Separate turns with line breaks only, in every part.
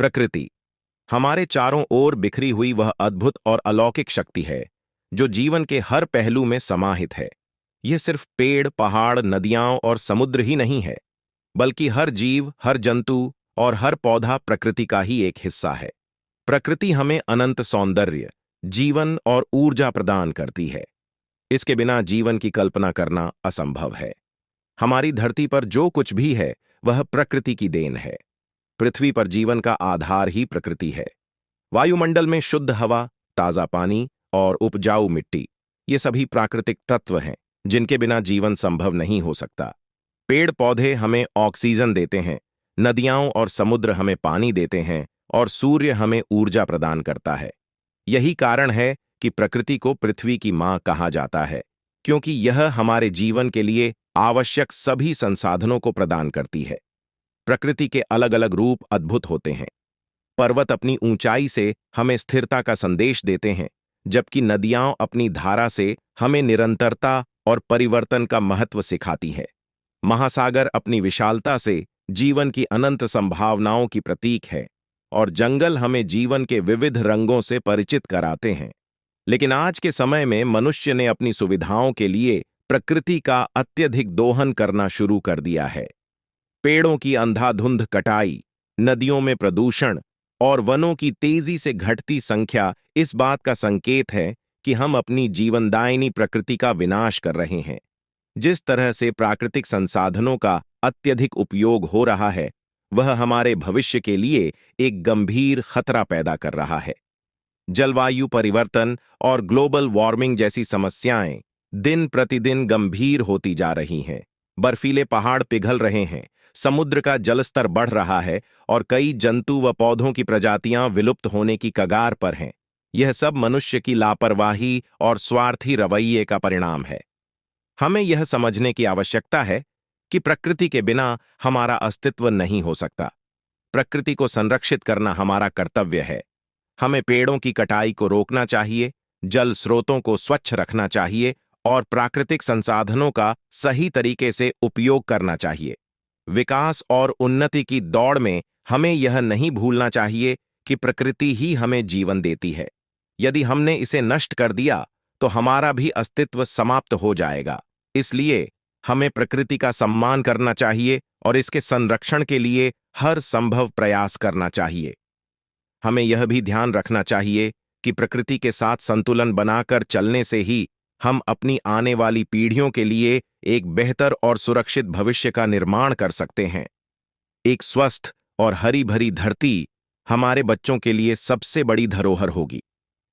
प्रकृति हमारे चारों ओर बिखरी हुई वह अद्भुत और अलौकिक शक्ति है जो जीवन के हर पहलू में समाहित है। यह सिर्फ पेड़, पहाड़, नदियां और समुद्र ही नहीं है, बल्कि हर जीव, हर जंतु और हर पौधा प्रकृति का ही एक हिस्सा है। प्रकृति हमें अनंत सौंदर्य, जीवन और ऊर्जा प्रदान करती है। इसके बिना जीवन की कल्पना करना असंभव है। हमारी धरती पर जो कुछ भी है वह प्रकृति की देन है। पृथ्वी पर जीवन का आधार ही प्रकृति है। वायुमंडल में शुद्ध हवा, ताजा पानी और उपजाऊ मिट्टी, ये सभी प्राकृतिक तत्व हैं जिनके बिना जीवन संभव नहीं हो सकता। पेड़ पौधे हमें ऑक्सीजन देते हैं, नदियां और समुद्र हमें पानी देते हैं और सूर्य हमें ऊर्जा प्रदान करता है। यही कारण है कि प्रकृति को पृथ्वी की मां कहा जाता है, क्योंकि यह हमारे जीवन के लिए आवश्यक सभी संसाधनों को प्रदान करती है। प्रकृति के अलग अलग रूप अद्भुत होते हैं। पर्वत अपनी ऊंचाई से हमें स्थिरता का संदेश देते हैं, जबकि नदियां अपनी धारा से हमें निरंतरता और परिवर्तन का महत्व सिखाती है। महासागर अपनी विशालता से जीवन की अनंत संभावनाओं की प्रतीक है और जंगल हमें जीवन के विविध रंगों से परिचित कराते हैं। लेकिन आज के समय में मनुष्य ने अपनी सुविधाओं के लिए प्रकृति का अत्यधिक दोहन करना शुरू कर दिया है। पेड़ों की अंधाधुंध कटाई, नदियों में प्रदूषण और वनों की तेजी से घटती संख्या इस बात का संकेत है कि हम अपनी जीवनदायिनी प्रकृति का विनाश कर रहे हैं। जिस तरह से प्राकृतिक संसाधनों का अत्यधिक उपयोग हो रहा है, वह हमारे भविष्य के लिए एक गंभीर खतरा पैदा कर रहा है। जलवायु परिवर्तन और ग्लोबल वार्मिंग जैसी समस्याएं दिन प्रतिदिन गंभीर होती जा रही हैं। बर्फीले पहाड़ पिघल रहे हैं, समुद्र का जलस्तर बढ़ रहा है और कई जंतु व पौधों की प्रजातियां विलुप्त होने की कगार पर हैं। यह सब मनुष्य की लापरवाही और स्वार्थी रवैये का परिणाम है। हमें यह समझने की आवश्यकता है कि प्रकृति के बिना हमारा अस्तित्व नहीं हो सकता। प्रकृति को संरक्षित करना हमारा कर्तव्य है। हमें पेड़ों की कटाई को रोकना चाहिए, जल स्रोतों को स्वच्छ रखना चाहिए और प्राकृतिक संसाधनों का सही तरीके से उपयोग करना चाहिए। विकास और उन्नति की दौड़ में हमें यह नहीं भूलना चाहिए कि प्रकृति ही हमें जीवन देती है। यदि हमने इसे नष्ट कर दिया तो हमारा भी अस्तित्व समाप्त हो जाएगा। इसलिए हमें प्रकृति का सम्मान करना चाहिए और इसके संरक्षण के लिए हर संभव प्रयास करना चाहिए। हमें यह भी ध्यान रखना चाहिए कि प्रकृति के साथ संतुलन बनाकर चलने से ही हम अपनी आने वाली पीढ़ियों के लिए एक बेहतर और सुरक्षित भविष्य का निर्माण कर सकते हैं। एक स्वस्थ और हरी भरी धरती हमारे बच्चों के लिए सबसे बड़ी धरोहर होगी।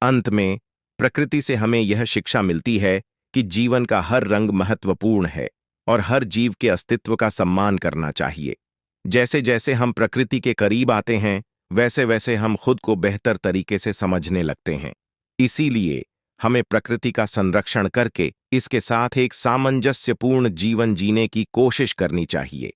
अंत में प्रकृति से हमें यह शिक्षा मिलती है कि जीवन का हर रंग महत्वपूर्ण है और हर जीव के अस्तित्व का सम्मान करना चाहिए। जैसे जैसे हम प्रकृति के करीब आते हैं, वैसे वैसे हम खुद को बेहतर तरीके से समझने लगते हैं। इसीलिए हमें प्रकृति का संरक्षण करके इसके साथ एक सामंजस्यपूर्ण जीवन जीने की कोशिश करनी चाहिए।